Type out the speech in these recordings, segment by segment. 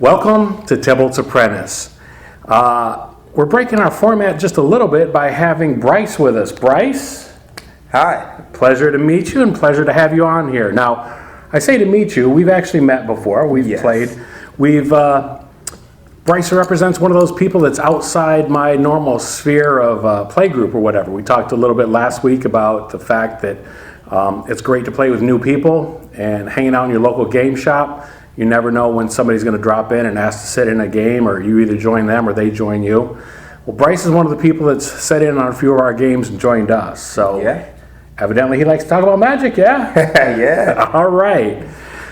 Welcome to Tibalt's Apprentice. We're breaking our format just a little bit by having Bryce with us. Bryce? Hi. Pleasure to meet you and pleasure to have you on here. Now, I say to meet you, we've actually met before. We've played. Bryce represents one of those people that's outside my normal sphere of play group or whatever. We talked a little bit last week about the fact that it's great to play with new people and hanging out in your local game shop. You never know when somebody's going to drop in and ask to sit in a game, or you either join them or they join you. Well, Bryce is one of the people that's sat in on a few of our games and joined us. So evidently he likes to talk about Magic, yeah? Yeah. All right.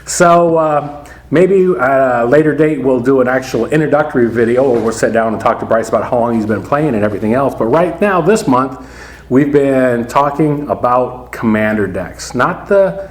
So maybe at a later date we'll do an actual introductory video where we'll sit down and talk to Bryce about how long he's been playing and everything else. But right now, this month, we've been talking about Commander decks. Not the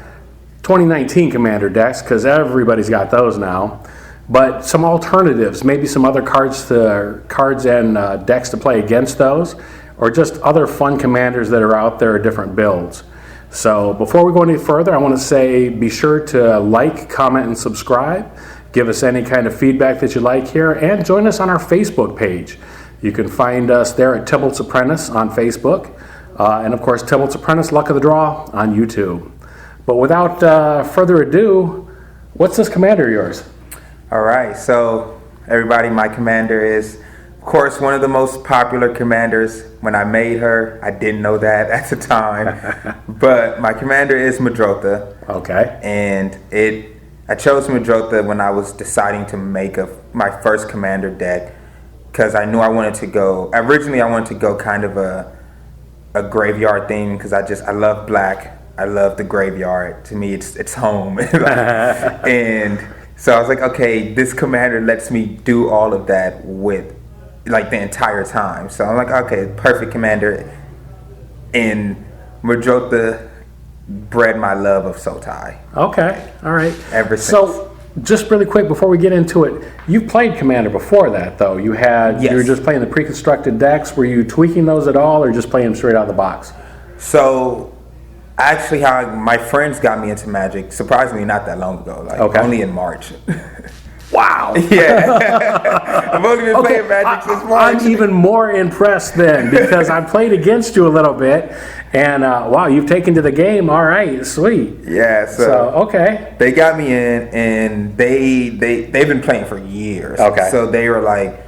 2019 Commander decks, because everybody's got those now, but some alternatives, maybe some other cards and decks to play against those, or just other fun commanders that are out there, different builds. So before we go any further, I want to say be sure to like, comment, and subscribe. Give us any kind of feedback that you like here, and join us on our Facebook page. You can find us there at Tibalt's Apprentice on Facebook, and of course Tibalt's Apprentice Luck of the Draw on YouTube. But without further ado, what's this commander of yours? All right, so everybody, my commander is, of course, one of the most popular commanders. When I made her, I didn't know that at the time, but my commander is Muldrotha. Okay. And I chose Muldrotha when I was deciding to make my first commander deck, because I knew I wanted to go. Originally, I wanted to go kind of a graveyard theme, because I love black. I love the graveyard. To me, it's home. And so I was like, okay, this commander lets me do all of that with like the entire time. So I'm like, okay, perfect commander. And Muldrotha bred my love of Sultai. Okay, all right. Ever since. So just really quick before we get into it, you've played Commander before that, though. You were just playing the pre-constructed decks. Were you tweaking those at all, or just playing them straight out of the box? So actually, how my friends got me into Magic, surprisingly not that long ago, only in March. Wow. Yeah. I've only been playing Magic since March. I'm even more impressed then, because I played against you a little bit, and wow, you've taken to the game. All right, sweet. Yeah, so okay. They got me in, and they've been playing for years. Okay. So they were like,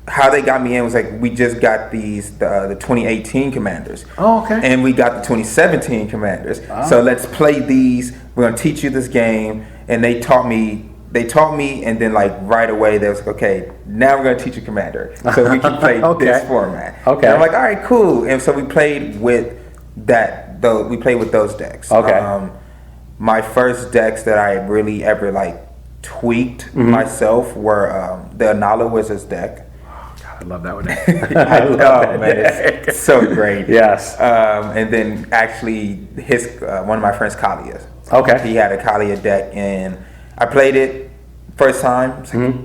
how they got me in was like, we just got the 2018 commanders. Oh, okay. And we got the 2017 commanders. Oh. So let's play these. We're gonna teach you this game. And they taught me, and then like right away they was like, okay, now we're gonna teach you commander, so we can play this format. Okay. And I'm like, all right, cool. And so we played with that. Though we played with those decks. Okay. My first decks that I really ever like tweaked myself were the Anala Wizards deck. I love that one. I love that deck. It's so great. Yes. And then actually one of my friends, Kalia's. Okay. He had a Kalia deck, and I played it first time. Like,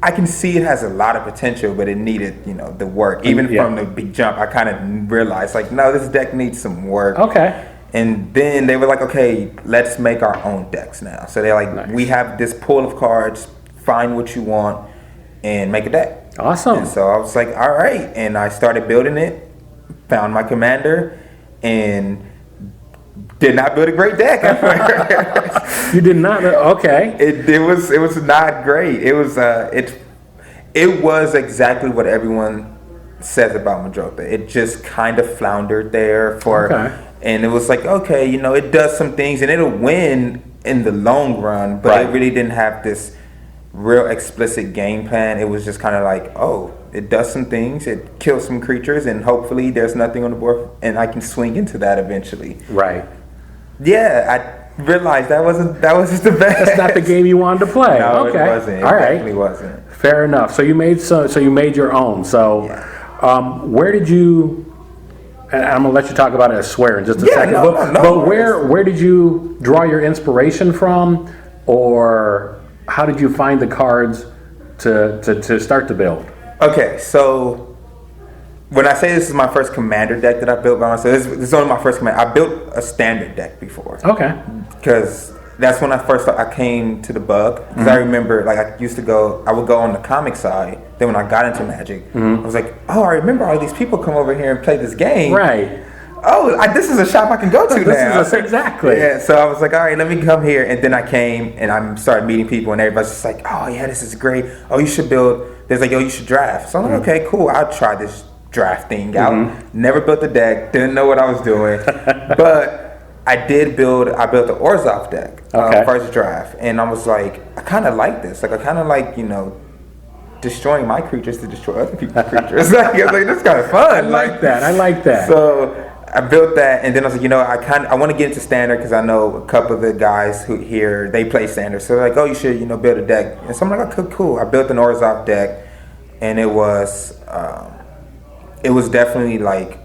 I can see it has a lot of potential, but it needed, the work. Even from the big jump, I kind of realized, like, no, this deck needs some work. Okay. And then they were like, okay, let's make our own decks now. So they're like, we have this pool of cards, find what you want, and make a deck. Awesome. And so I was like, all right. And I started building it, found my commander, and did not build a great deck. You did not? Okay. It was not great. It was exactly what everyone says about Muldrotha. It just kind of floundered there and it was like, okay, it does some things and it'll win in the long run, but it really didn't have this real explicit game plan. It was just kind of like, oh, it does some things, it kills some creatures, and hopefully there's nothing on the board and I can swing into that eventually. Right. Yeah, I realized that was just the best. That's not the game you wanted to play. No, okay. It wasn't. It definitely wasn't. Fair enough. So you made your own. So where did you? And I'm gonna let you talk about it, I swear, in just a second. But where did you draw your inspiration from, or how did you find the cards to start to build? Okay, so when I say this is my first commander deck that I built by myself, this is only my first commander. I built a standard deck before. Okay. Because that's when I came to the bug, because I remember, like, I would go on the comic side. Then when I got into Magic, I was like, oh, I remember all these people come over here and play this game. Right. Oh, this is a shop I can go to now. Exactly. Yeah, so I was like, all right, let me come here. And then I came and I started meeting people, and everybody's just like, oh, yeah, this is great. Oh, you should build. There's like, oh, you should draft. So I'm like, okay, cool. I'll try this draft thing out. Never built a deck. Didn't know what I was doing. But I built the Orzhov deck, first draft. And I was like, I kind of like this. Like, I kind of like, destroying my creatures to destroy other people's creatures. I was like, this is kind of fun. I like that. So I built that, and then I was like, I want to get into Standard, because I know a couple of the guys who here, they play Standard. So they're like, oh, you should, build a deck. And so I'm like, okay, cool. I built an Orzhov deck, and it was definitely like,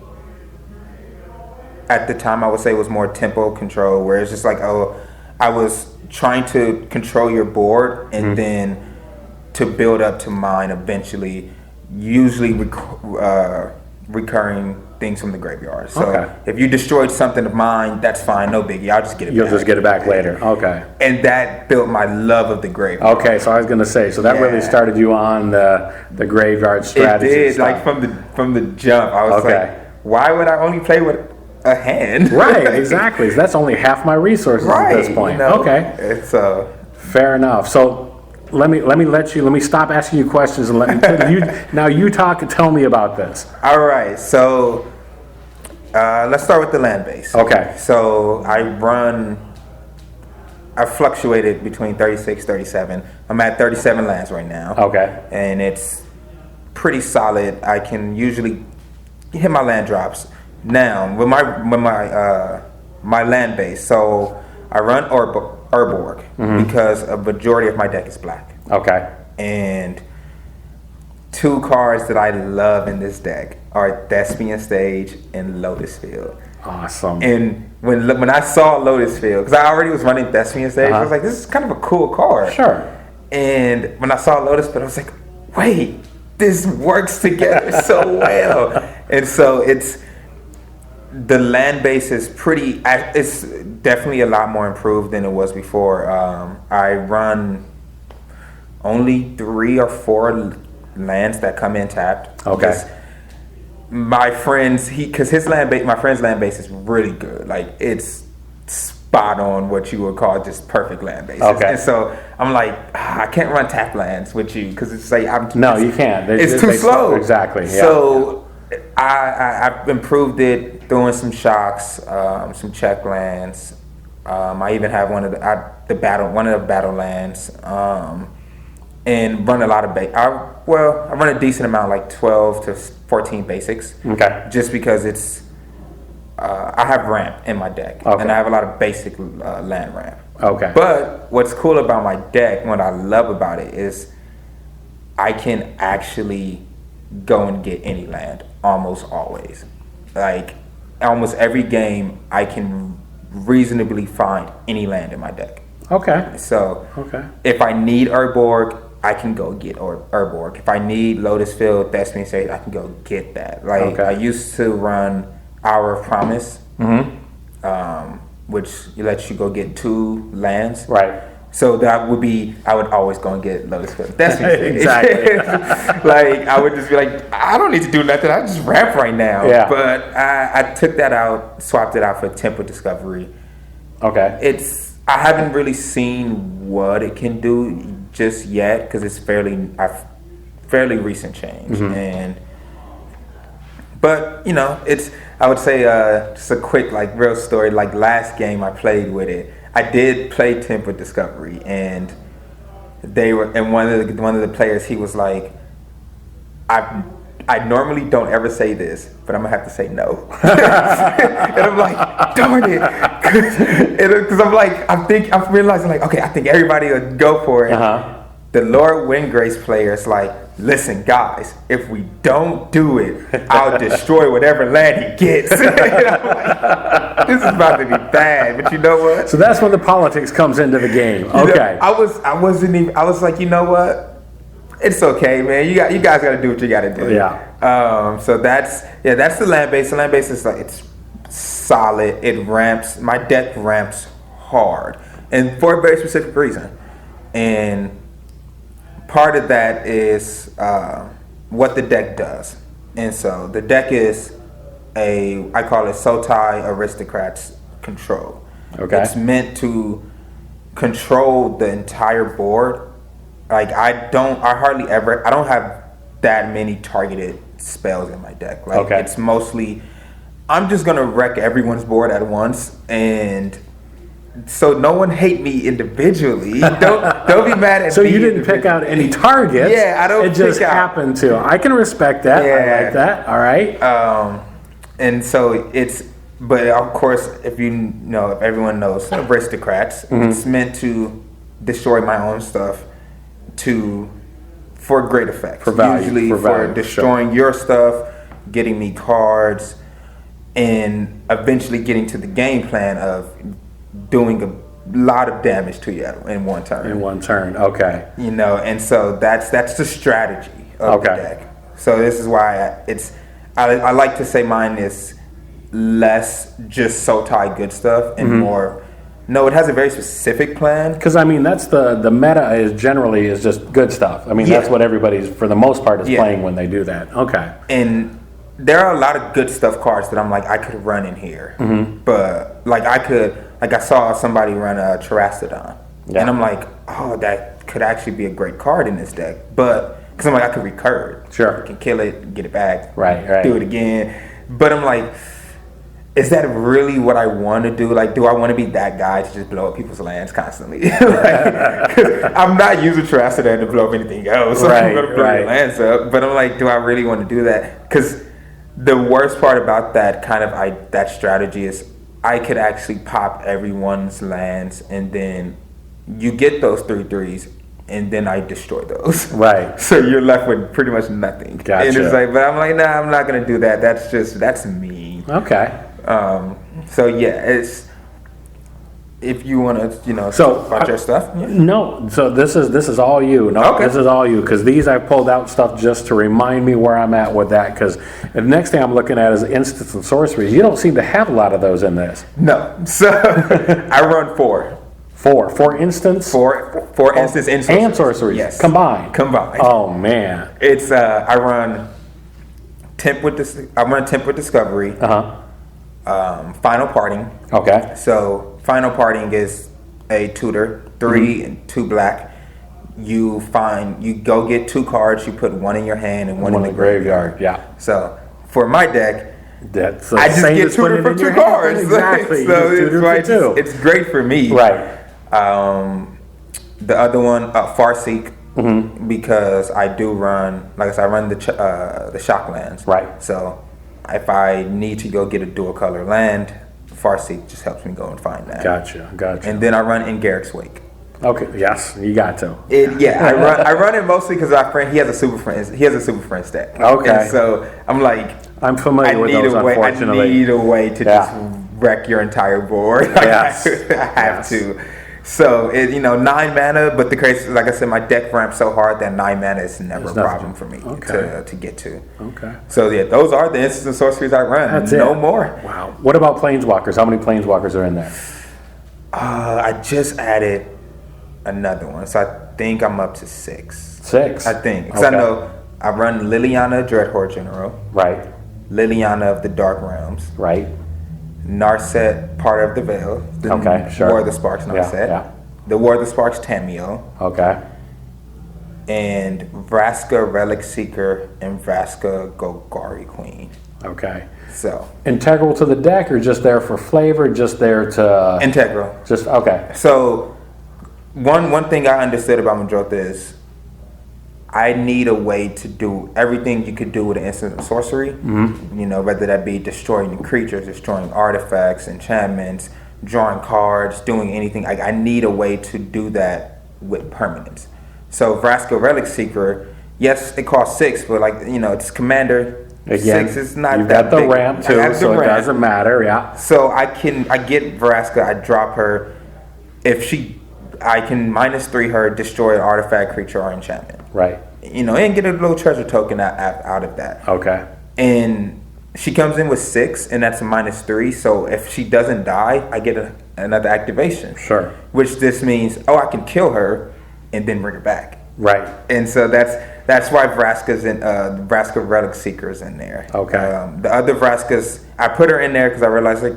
at the time I would say it was more tempo control, where it's just like, oh, I was trying to control your board, and then to build up to mine eventually, usually recurring things from the graveyard. So if you destroyed something of mine, that's fine, no biggie. I'll just get it back. You'll just get it back later. Okay. And that built my love of the graveyard. Okay, so I was going to say, so that really started you on the graveyard strategy. It did, like from the jump. I was like, why would I only play with a hand? Right, exactly. So that's only half my resources at this point. Okay. It's fair enough. So let me stop asking you questions and let me now you talk and tell me about this. All right, so let's start with the land base. Okay. So I fluctuated between 36, 37. I'm at 37 lands right now. Okay. And it's pretty solid. I can usually hit my land drops. Now, with my land base, so I run Urborg because a majority of my deck is black. Okay. And two cards that I love in this deck are Thespian Stage and Lotus Field. Awesome. And when I saw Lotus Field, because I already was running Thespian Stage, I was like, this is kind of a cool card. Sure. And when I saw Lotus Field, I was like, wait, this works together so well. And so the land base is it's definitely a lot more improved than it was before. I run only 3 or 4 lands that come in tapped. Okay. My friend's land base is really good. Like, it's spot on what you would call just perfect land bases. Okay. And so I'm like, I can't run tap lands with you, because it's like you can't. It's too slow. Exactly. Yeah. So I've improved it, throwing some shocks, some check lands. I even have one of the battle lands, and run a lot of I run a decent amount, like 12 to 14 basics. Okay. Just because it's I have ramp in my deck, and I have a lot of basic land ramp. Okay. But what's cool about my deck, what I love about it, is I can actually go and get any land almost always. Like, almost every game, I can reasonably find any land in my deck. Okay. So if I need Urborg, I can go get Urborg. If I need Lotus Field, Thespian Stage, I can go get that. Like, I used to run Hour of Promise, which lets you go get 2 lands. Right. So that would be, I would always go and get Lotus Field. That's exactly. Like, I would just be like, I don't need to do nothing. I just ramp right now. Yeah. But I took that out, swapped it out for Temple Discovery. Okay. I haven't really seen what it can do just yet, because it's fairly recent change. But I would say just a quick, like, real story. Like, last game I played with it, I did play Temple Discovery, and one of the players, he was like, I normally don't ever say this, but I'm gonna have to say no. And I'm like, darn it, because I'm realizing, like, okay, I think everybody will go for it. The Lord Windgrace player is like, listen, guys, if we don't do it, I'll destroy whatever land he gets. And I'm like, this is about to be bad, but you know what? So that's when the politics comes into the game. Okay. I was like, you know what? It's okay, man. You guys got to do what you got to do. Yeah. So that's the land base. The land base is like, it's solid. It ramps. My deck ramps hard, and for a very specific reason. And part of that is what the deck does. And so the deck is I call it Sotai Aristocrats Control. Okay. It's meant to control the entire board. Like I don't have that many targeted spells in my deck. Like it's mostly I'm just gonna wreck everyone's board at once, and so no one hate me individually. Don't be mad at me. So you didn't pick out any targets. Yeah, I don't. It just happened to. I can respect that. Yeah. I like that. All right. And so but of course, if everyone knows aristocrats, it's meant to destroy my own stuff for great effect. For value. Usually for destroying your stuff, getting me cards, and eventually getting to the game plan of doing a lot of damage to you in one turn. Okay. And so that's the strategy of the deck. So this is why I like to say mine is less just Sotai good stuff and more. No, it has a very specific plan. Because I mean, that's the meta is generally just good stuff. I mean, that's what everybody's for the most part is playing when they do that. Okay. And there are a lot of good stuff cards that I'm like I could run in here, but I saw somebody run a Terastodon, and I'm like, oh, that could actually be a great card in this deck, but because I'm like I could recurve, I can kill it, get it back, do it again, but I'm like, is that really what I want to do? Like, do I want to be that guy to just blow up people's lands constantly? I'm not using Terastodon to blow up anything else. So I'm going to blow your lands up. But I'm like, do I really want to do that? Because the worst part about that that strategy is I could actually pop everyone's lands, and then you get those 3/3s, and then I destroy those. Right. So you're left with pretty much nothing. Gotcha. And it's like, but I'm like, nah, I'm not going to do that. That's me. Okay. So yeah, it's if you want to, about your stuff. Yeah. No, so this is all you. No, this is all you because these I pulled out stuff just to remind me where I'm at with that. Because the next thing I'm looking at is instants and sorceries. You don't seem to have a lot of those in this. No, so I run four instants. Four instants and sorceries. Yes, combined. Oh man, it's I run temp with discovery. Final parting. Okay. So final parting is a tutor, 3 and 2 black. You go get 2 cards. You put 1 in your hand and one in the graveyard. Yeah. So for my deck, I just get tutor for 2 cards. Exactly. So it's great for me. Right. The other one, Farseek. Because I do run, like I said, I run the shock lands. Right. So if I need to go get a dual color land, Farseek just helps me go and find that. Gotcha. And then I run in Garrick's Wake. Okay. Yes, you got to. I run it mostly because our friend he has a super friend stack. Okay. And so I'm like, I'm familiar with those. Unfortunately, I need a way to just wreck your entire board. Yes. I have to. So 9 mana, but the crazy, like I said, my deck ramps so hard that 9 mana is never a problem for me to get to. Okay. So those are the instants and sorceries I run. That's no more. Wow. What about planeswalkers? How many planeswalkers are in there? I just added another one, so I think I'm up to 6. 6. I think because I know I run Liliana Dreadhorde General. Right. Liliana of the Dark Realms. Right. Narset, part of the Veil. War of the Sparks Narset. Yeah. The War of the Sparks Tameo. Okay. And Vraska Relic Seeker and Vraska Golgari Queen. Okay. So integral to the deck or just there for flavor, just there to integral. Just okay. So one thing I understood about Muldrotha is I need a way to do everything you could do with an instant sorcery. Whether that be destroying creatures, destroying artifacts, enchantments, drawing cards, doing anything. I need a way to do that with permanence. So Vraska Relic Seeker, yes, it costs 6, but it's commander. Again, 6 is not you've that got the big. ramp too, so it doesn't matter. Yeah. So I get Vraska. I drop her. I can -3 her, destroy an artifact, creature, or enchantment. Right. And get a little treasure token out of that. Okay. And she comes in with 6, and that's a -3. So if she doesn't die, I get another activation. Sure. Which this means, I can kill her and then bring her back. Right. And so that's why Vraska's in Vraska Relic Seeker's in there. Okay. The other Vraskas, I put her in there because I realized like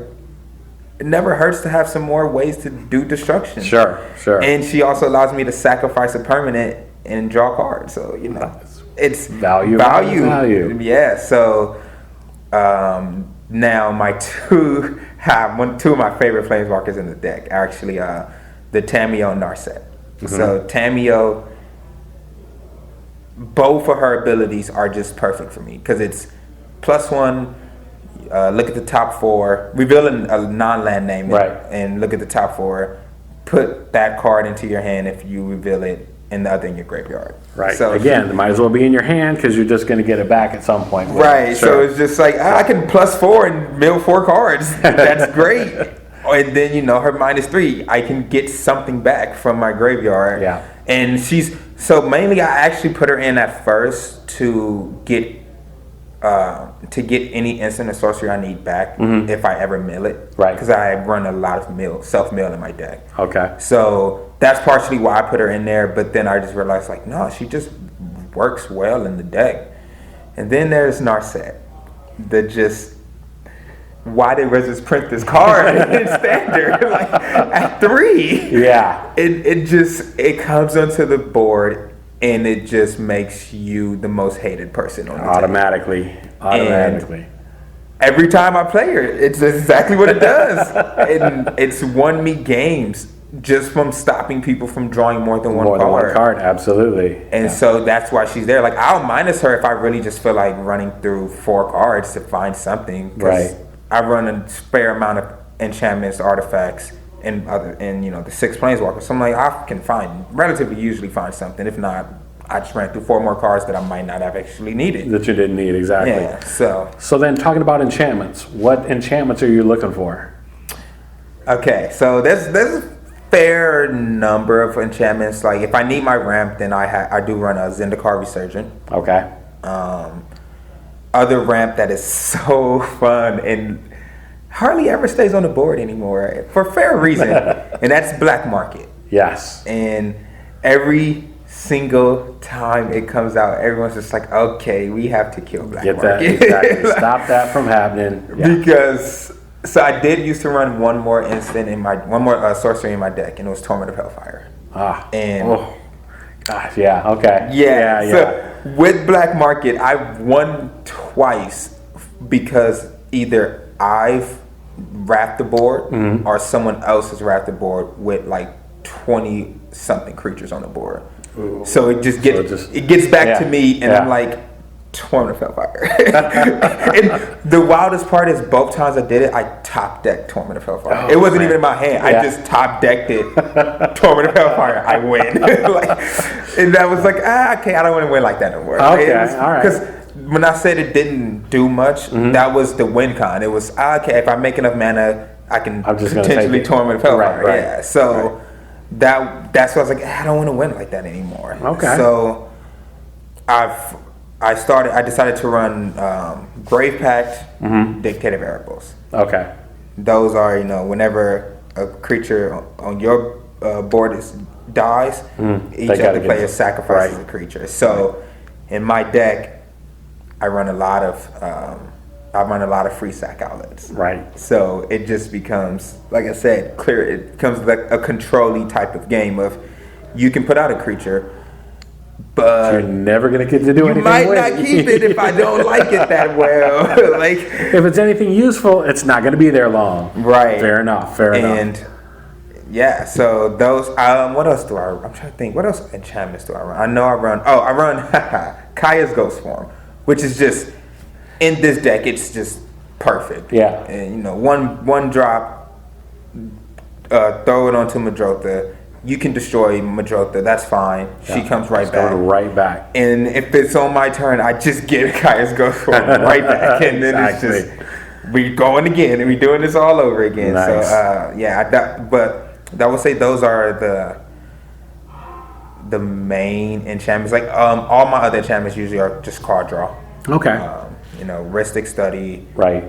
it never hurts to have some more ways to do destruction. Sure. And she also allows me to sacrifice a permanent and draw cards. So it's value. Yeah. So now my two of my favorite planeswalkers in the deck are actually the Tamiyo and Narset. Mm-hmm. So Tamiyo, both of her abilities are just perfect for me because it's +1. Look at the top 4, reveal a non-land name, right, and look at the top 4. Put that card into your hand if you reveal it, and the other in your graveyard. Right. So again, it might as well be in your hand because you're just going to get it back at some point. Right. Sure. So it's just like I can +4 and mill 4 cards. That's great. And then her -3, I can get something back from my graveyard. Yeah. And so mainly I actually put her in at first to get any instant or sorcery I need back if I ever mill it. Right. Because I run a lot of self-mill in my deck. Okay. So that's partially why I put her in there, but then I just realized like, no, she just works well in the deck. And then there's Narset. Why did Wizards print this card in standard like at 3? Yeah. It comes onto the board and it just makes you the most hated person on the automatically. And every time I play her, it's exactly what it does. And it's won me games just from stopping people from drawing more than one card. Absolutely. And so that's why she's there. Like I'll minus her if I really just feel like running through 4 cards to find something. Right. I run a fair amount of enchantments, artifacts, and the 6 planeswalkers. So I'm like, I can relatively usually find something. If not, I just ran through 4 more cards that I might not have actually needed. That you didn't need, exactly. Yeah. So then, talking about enchantments, what enchantments are you looking for? Okay, so there's a fair number of enchantments. Like if I need my ramp, then I do run a Zendikar Resurgent. Okay. Other ramp that is so fun and hardly ever stays on the board anymore for fair reason, and that's Black Market. Yes. And every single time it comes out, everyone's just like, okay, we have to kill Black Market. Exactly. Stop that from happening. Yeah. Because I did used to run one more sorcery in my deck, and it was Torment of Hellfire. Gosh, yeah, okay. Yeah. So with Black Market, I've won twice because either I've wrapped the board or someone else has wrapped the board with like 20 something creatures on the board. Ooh. So it gets back to me, and I'm like, Torment of Hellfire. And the wildest part is both times I did it, I top decked Torment of Hellfire. It wasn't even in my hand. I just top decked it. Torment of Hellfire. I win. And that was like, okay, I don't want to win like that no more. Okay, all right. Because when I said it didn't do much, that was the win con. It was okay. If I make enough mana, I can potentially Torment of Hellfire. Right. Yeah. So that's why I was like, I don't want to win like that anymore. Okay. So I decided to run Grave Pact, Dictative Variables. Okay. Those are, whenever a creature on your board dies, each other player sacrifices a creature. So in my deck, I run a lot of free sack outlets. Right. So it just becomes, like I said, clear. It becomes like a control-y type of game of you can put out a creature, but you're never going to get to do anything with it. You might not keep it if I don't like it that well. Like if it's anything useful, it's not going to be there long. Right. Fair enough. And yeah, so those. What else do I? I'm trying to think. What else enchantments do I run? I know I run Kaya's Ghost Form, which is just in this deck. It's just perfect. Yeah. And one drop. Throw it onto Muldrotha. You can destroy Muldrotha, that's fine. Yeah. She comes right back. Go right back. And if it's on my turn, I just get Kaya's Ghost Form right back. And then it's just, we going again, and we doing this all over again. Nice. So, but I would say those are the main enchantments. Like, all my other enchantments usually are just card draw. Okay. Ristic Study. Right.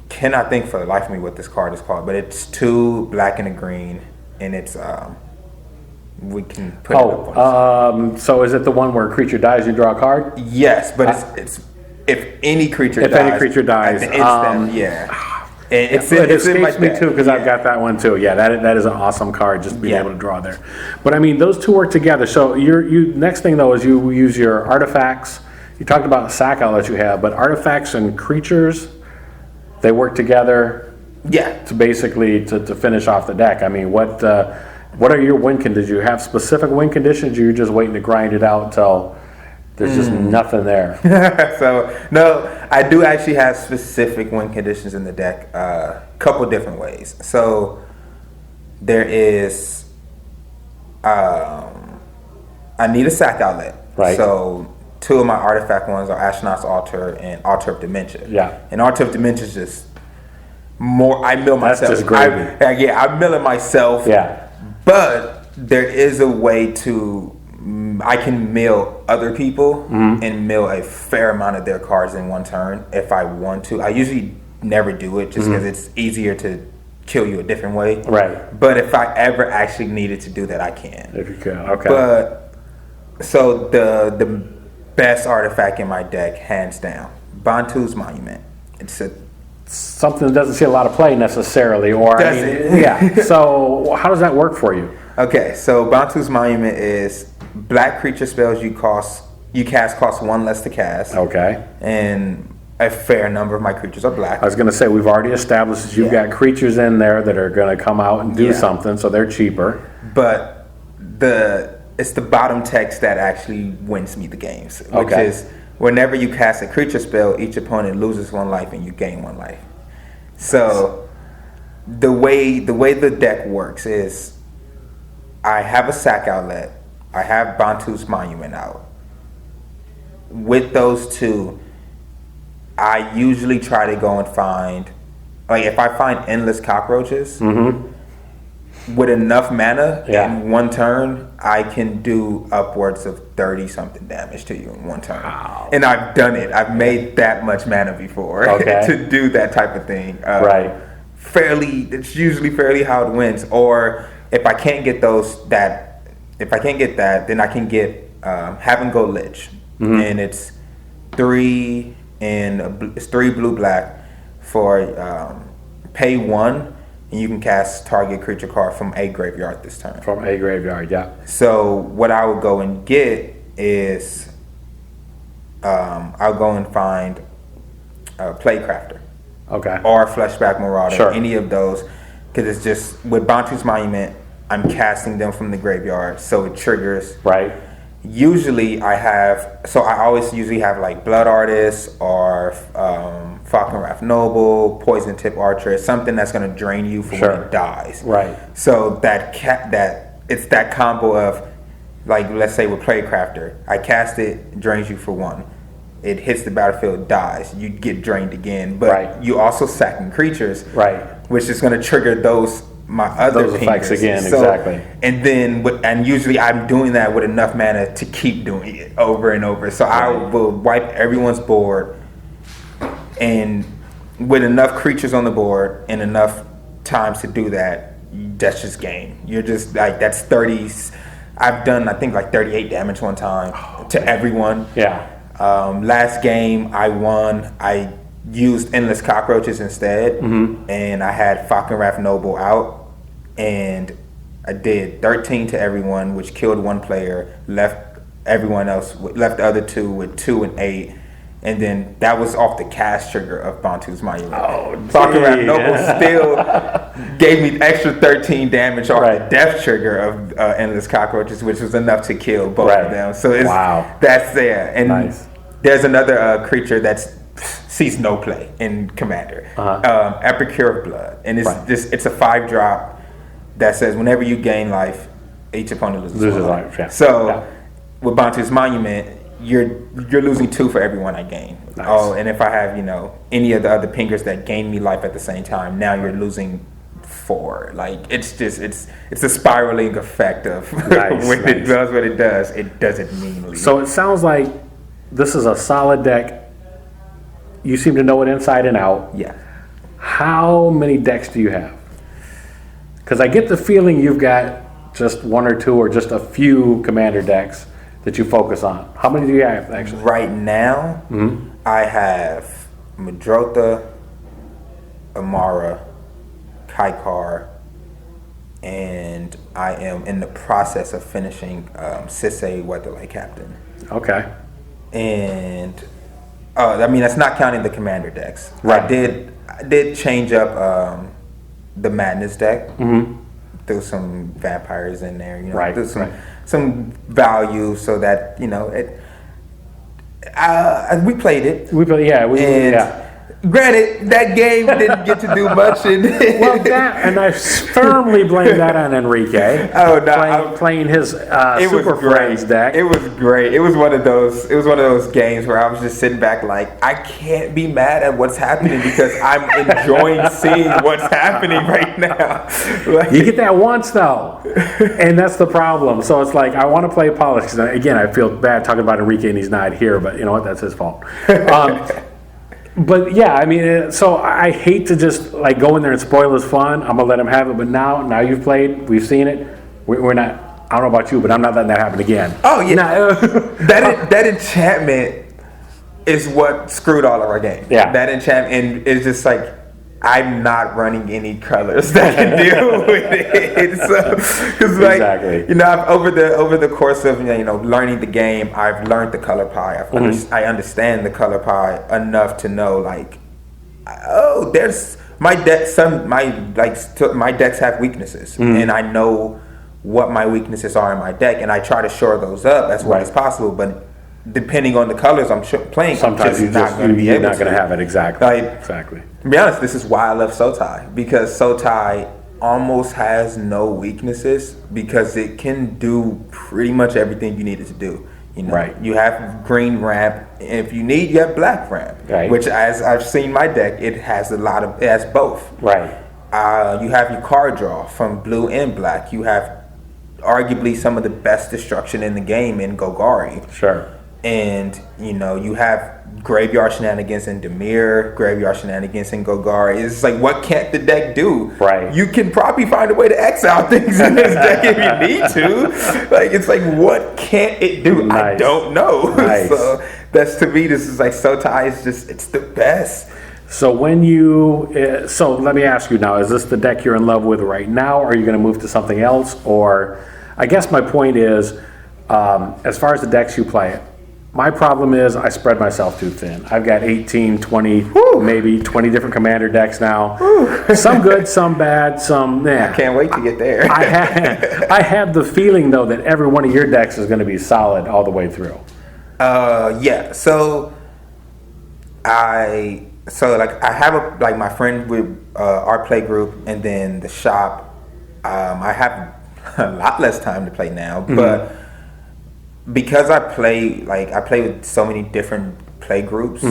Cannot think for the life of me what this card is called, but it's 2 black and a green, and it's we can put it up on So is it the one where a creature dies, you draw a card? Yes, but it's if any creature If dies, any creature dies, at the instant, It's it in my escapes me deck. too because I've Yeah. got that one too. Yeah, that is an awesome card, just being Yeah. able to draw there. But I mean, those two work together. So you next thing though is you use your artifacts. You talked about the sack outlet you have, but artifacts and creatures, they work together Yeah. to basically to finish off the deck. I mean, what are your win conditions? Do you have specific win conditions, or you're just waiting to grind it out until there's just nothing there? So no, I do actually have specific win conditions in the deck. Couple different ways. So there is, I need a sack outlet. Right. So 2 of my artifact ones are Astronaut's Altar and Altar of Dementia. Yeah. And Altar of Dementia is just more. I mill That's myself. just gravy. I'm milling myself. Yeah. But there is a way to. I can mill other people and mill a fair amount of their cards in one turn if I want to. I usually never do it just because it's easier to kill you a different way. Right. But if I ever actually needed to do that, I can. If you can, okay. But so the best artifact in my deck, hands down, Bantu's Monument. It's a Something that doesn't see a lot of play necessarily, or Doesn't. yeah. So how does that work for you? Okay, so Bantu's Monument is black creature spells you cast cost 1 less to cast. Okay. And a fair number of my creatures are black. I was going to say, we've already established that you've got creatures in there that are going to come out and do Yeah. something, so they're cheaper. But it's the bottom text that actually wins me the games, which Okay. is whenever you cast a creature spell, each opponent loses 1 life and you gain 1 life. So the way the deck works is I have a sack outlet, I have Bantu's Monument out. With those 2, I usually try to go and find, like if I find endless cockroaches, with enough mana Yeah. in 1 turn, I can do upwards of 30 something damage to you in 1 turn. Wow. And I've done it. I've made that much mana before Okay. to do that type of thing. Right. It's usually fairly how it wins. Or if I can't get that, then I can get Have and Go Lich. And it's 3 it's 3 blue black for pay 1. And you can cast target creature card from a graveyard this turn. From a graveyard, yeah. So what I would go and get is I'll go and find Playcrafter Okay. or Fleshback Marauder, Sure. any of those, because it's just with Bantu's Monument, I'm casting them from the graveyard, so it triggers. Right. Usually I always usually have like Blood Artist or Falconwrath Noble, Poison Tip Archer, something that's going to drain you for Sure. when it dies. Right. So it's that combo of, like, let's say with Playcrafter, I cast it, drains you for 1. It hits the battlefield, dies, you get drained again, but Right. you also sacking creatures, Right. which is going to trigger my other Those effects pingers. again, exactly. And then, and usually I'm doing that with enough mana to keep doing it over and over. So I will wipe everyone's board, and with enough creatures on the board and enough times to do that, that's just game. You're just like, that's 30. I've done, I think, like 38 damage one time to everyone. Yeah. Last game I won, I used Endless Cockroaches instead, and I had Falconwrath Noble out, and I did 13 to everyone, which killed 1 player, left the other 2 with 2 and 8, and then that was off the cast trigger of Bantu's Monument. Oh, Falconwrath Noble still gave me extra 13 damage off the death trigger of Endless Cockroaches, which was enough to kill both of them. So that's there. And Nice. There's another creature that sees no play in Commander, Epicure of Blood, and it's a 5-drop that says whenever you gain life, each opponent loses 1 life. Yeah. So with Bantu's Monument, you're losing 2 for every 1 I gain. Nice. Oh, and if I have any of the other pingers that gain me life at the same time, now you're losing 4. Like it's a spiraling effect of when it does what it does. It doesn't mean. So it sounds like this is a solid deck you seem to know it inside and out. Yeah. How many decks do you have? Because I get the feeling you've got just one or two or just a few commander decks that you focus on. How many do you have, actually? Right now, I have Muldrotha, Amara, Kaikar, and I am in the process of finishing Sisei Weatherlight Captain. Okay. And I mean, that's not counting the commander decks. Right. I did change up the Madness deck. Threw some vampires in there, Right, threw some value so that we played it. Granted, that game didn't get to do much. And I firmly blame that on Enrique. Oh no, playing his Super Friends deck. It was great. It was one of those games where I was just sitting back like, I can't be mad at what's happening because I'm enjoying seeing what's happening right now. You get that once though, and that's the problem. So it's like I want to play politics. Again, I feel bad talking about Enrique and he's not here, but you know what? That's his fault. But yeah, I mean, so I hate to just like go in there and spoil his fun. I'm gonna let him have it. But now you've played, we've seen it. We're not. I don't know about you, but I'm not letting that happen again. Oh yeah, that enchantment is what screwed all of our games. Yeah, that enchantment is just like I'm not running any colors that can deal with it. So, cause like exactly. I've, over the course of learning the game, I've learned the color pie. I understand the color pie enough to know like, oh, there's my deck. My decks have weaknesses, and I know what my weaknesses are in my deck, and I try to shore those up as well as possible. But depending on the colors I'm playing, sometimes you're not going to have it exactly. Exactly. To be honest, this is why I love Sotai, because Sotai almost has no weaknesses because it can do pretty much everything you need it to do. Right. You have green ramp, and if you need, you have black ramp. Right. Which, as I've seen my deck, it has both. Right. You have your card draw from blue and black. You have arguably some of the best destruction in the game in Golgari. Sure. And you have graveyard shenanigans in Dimir, graveyard shenanigans in Golgari. It's like, what can't the deck do? Right. You can probably find a way to exile things in this deck if you need to. Like, it's like, what can't it do? Nice. I don't know. Nice. So that's, to me, this is like Sotai is just, it's the best. So so let me ask you now, is this the deck you're in love with right now? Or are you going to move to something else? Or I guess my point is, as far as the decks you play, my problem is I spread myself too thin. I've got 18, 20, maybe 20 different commander decks now. Some good, some bad, some I can't wait to get there. I have the feeling though that every one of your decks is going to be solid all the way through. Yeah. So I have my friend with our play group, and then the shop. I have a lot less time to play now, but because I play with so many different play groups,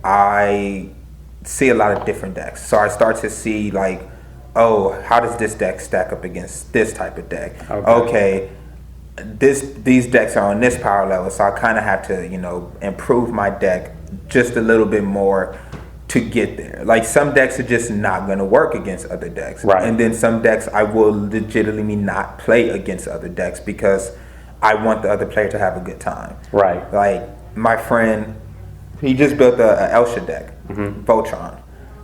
I see a lot of different decks. So I start to see like, oh, how does this deck stack up against this type of deck? Okay, these decks are on this power level, so I kind of have to improve my deck just a little bit more to get there. Like, some decks are just not going to work against other decks, right? And then some decks I will legitimately not play against other decks because I want the other player to have a good time. Right. Like, my friend, he just built a Elsha deck, Voltron.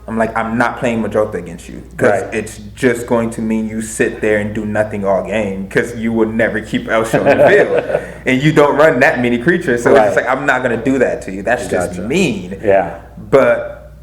I'm like, I'm not playing Muldrotha against you because it's just going to mean you sit there and do nothing all game because you will never keep Elsha on the field. And you don't run that many creatures. So it's just like, I'm not going to do that to you. That's just mean. Yeah. But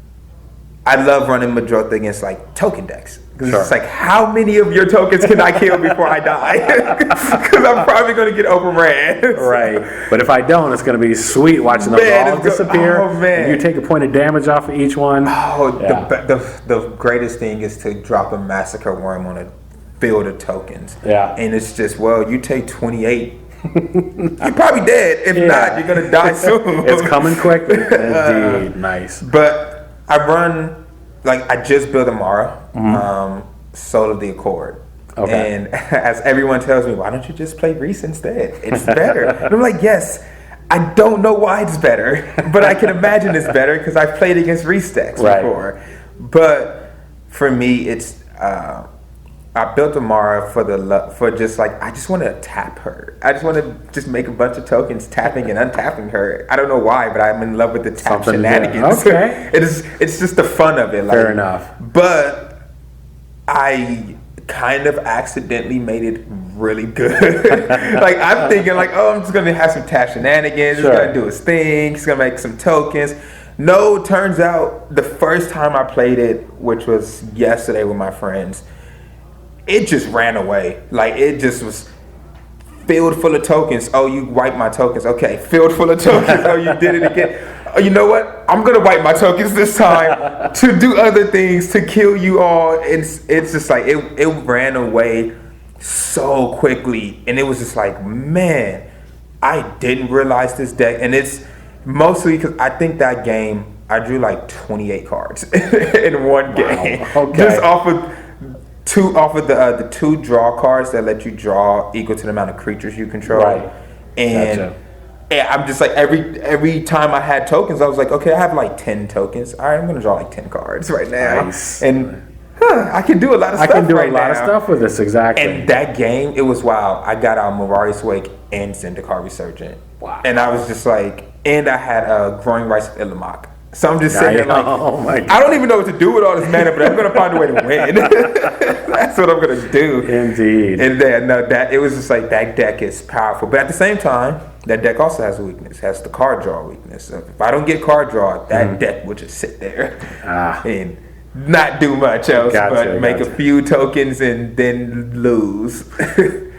I love running Muldrotha against like token decks. Because it's like, how many of your tokens can I kill before I die? Because I'm probably going to get overran. Right. But if I don't, it's going to be sweet watching them all disappear. Oh, man. And you take a point of damage off of each one. Oh, the greatest thing is to drop a Massacre Worm on a field of tokens. Yeah. And it's just, well, you take 28. You're probably dead. If not, you're going to die soon. It's coming quickly. Indeed. Nice. But I run, like, I just built Amara, Soul of the Accord. Okay. And as everyone tells me, why don't you just play Reese instead? It's better. And I'm like, yes, I don't know why it's better, but I can imagine it's better because I've played against Restacks before. But for me, it's I built Amara for just like I just want to tap her. I just want to just make a bunch of tokens, tapping and untapping her. I don't know why, but I'm in love with the tap shenanigans. Okay, it's just the fun of it. Like, fair enough. But I kind of accidentally made it really good. Like I'm thinking like, oh, I'm just gonna have some tap shenanigans. He's gonna do his thing. He's gonna make some tokens. No, turns out the first time I played it, which was yesterday with my friends, it just ran away. Like it just was filled full of tokens. Oh, you wiped my tokens. Okay, filled full of tokens. Oh, you did it again. Oh, you know what? I'm gonna wipe my tokens this time to do other things to kill you all. It's just like it ran away so quickly, and it was just like, man, I didn't realize this deck, and it's mostly because I think that game I drew like 28 cards in one game, just off of the two draw cards that let you draw equal to the amount of creatures you control, and. Gotcha. Yeah, I'm just like every time I had tokens, I was like, okay, I have like 10 tokens. All right, I'm gonna draw like 10 cards right now, and I can do a lot of stuff. I can do a lot of stuff with this, exactly. And that game, it was wild. I got out Mirari's Wake and Zendikar Resurgent. Wow. And I was just like, and I had Growing Rights of Illimak. So I'm just saying, like, oh my God. I don't even know what to do with all this mana, but I'm gonna find a way to win. That's what I'm gonna do. Indeed. And then that it was just like that deck is powerful, but at the same time, that deck also has a weakness. Has the card draw weakness. So if I don't get card draw, that deck will just sit there and not do much else, but make a few tokens and then lose.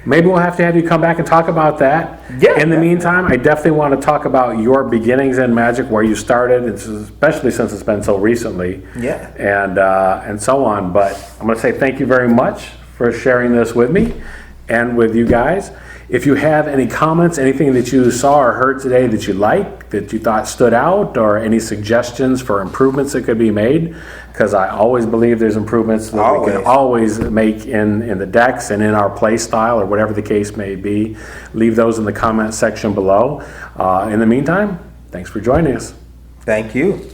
Maybe we'll have to have you come back and talk about that. Yeah. In the meantime, I definitely want to talk about your beginnings in Magic, where you started, especially since it's been so recently. Yeah. And so on. But I'm going to say thank you very much for sharing this with me and with you guys. If you have any comments, anything that you saw or heard today that you liked, that you thought stood out, or any suggestions for improvements that could be made, because I always believe there's improvements that we can always make in the decks and in our play style or whatever the case may be, leave those in the comment section below. In the meantime, thanks for joining us. Thank you.